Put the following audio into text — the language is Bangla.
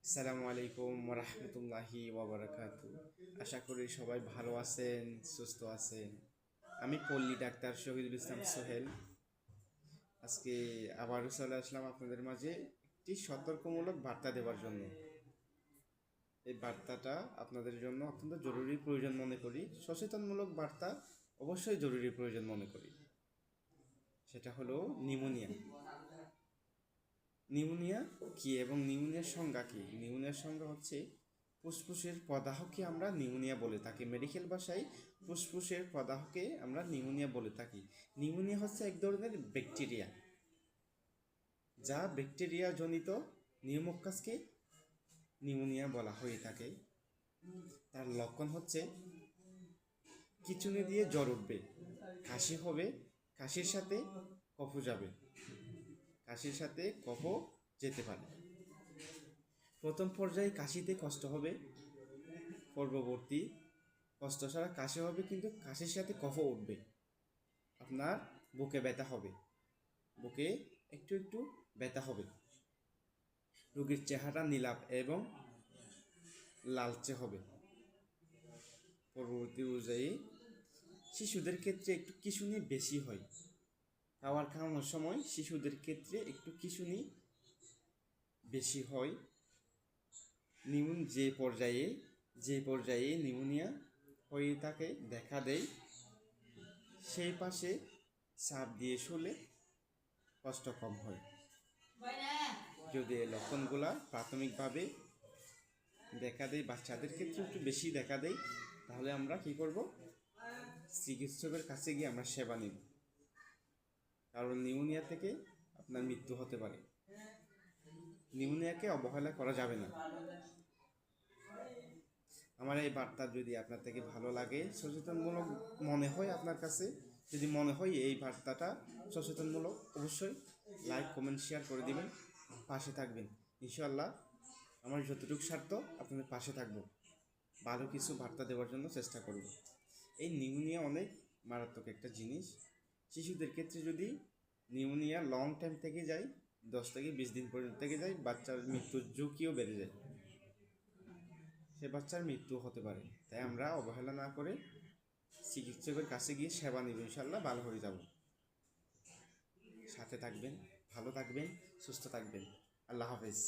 আসসালামু আলাইকুম ওরহমতুল্লাহি ওবরাকাতু। আশা করি সবাই ভালো আছেন, সুস্থ আছেন। আমি পল্লী ডাক্তার শহীদুল ইসলাম সোহেল। আজকে আবারও চলে আসলাম আপনাদের মাঝে একটি সতর্কমূলক বার্তা দেওয়ার জন্য। এই বার্তাটা আপনাদের জন্য অত্যন্ত জরুরি প্রয়োজন মনে করি। সচেতনমূলক বার্তা অবশ্যই জরুরি প্রয়োজন মনে করি। সেটা হলো নিউমোনিয়া। নিউমোনিয়া কি এবং নিউমোনিয়ার সংজ্ঞা কি? নিউমোনিয়ার সংজ্ঞা হচ্ছে ফুসফুসের প্রদাহকে আমরা নিউমোনিয়া বলে থাকি। মেডিকেল ভাষায় ফুসফুসের প্রদাহকে আমরা নিউমোনিয়া বলে থাকি। নিউমোনিয়া হচ্ছে এক ধরনের ব্যাকটেরিয়া, যা ব্যাকটেরিয়া জনিত নিউমোকাসকে নিউমোনিয়া বলা হয়ে থাকে। তার লক্ষণ হচ্ছে খিঁচুনি দিয়ে জ্বর উঠবে, কাশি হবে, কাশির সাথে কফ যাবে, কাশির সাথে কফ যেতে পারে। প্রথম পর্যায়ে কাশিতে কষ্ট হবে, পূর্ববর্তী কষ্ট ছাড়া কাশি হবে, কিন্তু কাশির সাথে কফ উঠবে। আপনার বুকে ব্যথা হবে, বুকে একটু একটু ব্যথা হবে। রোগীর চেহারা নীলাভ এবং লালচে হবে। পরবর্তী অনুযায়ী শিশুদের ক্ষেত্রে একটু খিঁচুনি বেশি হয়। খাওয়ানোর সময় শিশুদের ক্ষেত্রে একটু খিঁচুনি বেশি হয়। যে পর্যায়ে নিউমোনিয়া হয়ে থাকে, দেখা দেয়, সেই পাশে চাপ দিয়ে শুলে কষ্ট কম হয়। যদি এই লক্ষণগুলা প্রাথমিকভাবে দেখা দেয়, বাচ্চাদের ক্ষেত্রে একটু বেশি দেখা দেয়, তাহলে আমরা কি করব? চিকিৎসকের কাছে গিয়ে আমরা সেবা নিব। কারণ নিউমোনিয়া থেকে আপনার মৃত্যু হতে পারে। নিউমোনিয়াকে অবহেলা করা যাবে না। আমার এই বার্তা যদি আপনার থেকে ভালো লাগে, সচেতনমূলক মনে হয় আপনার কাছে, যদি মনে হয় এই বার্তাটা সচেতনমূলক, অবশ্যই লাইক কমেন্ট শেয়ার করে দিবেন, পাশে থাকবেন। ইনশাআল্লাহ আমার যতটুকু স্বার্থ আপনাদের পাশে থাকবো, ভালো কিছু বার্তা দেওয়ার জন্য চেষ্টা করব। এই নিউমোনিয়া অনেক মারাত্মক একটা জিনিস। শিশুদের ক্ষেত্রে যদি নিউমোনিয়া লং টাইম থেকে যায়, 10 থেকে 20 দিন পর্যন্ত থেকে যায়, বাচ্চার মৃত্যুর ঝুঁকিও বেড়ে যায়, সে বাচ্চার মৃত্যু হতে পারে। তাই আমরা অবহেলা না করে চিকিৎসকের কাছে গিয়ে সেবা নিব, ইনশাল্লাহ ভালো হয়ে যাব। সাথে থাকবেন, ভালো থাকবেন, সুস্থ থাকবেন। আল্লাহ হাফেজ।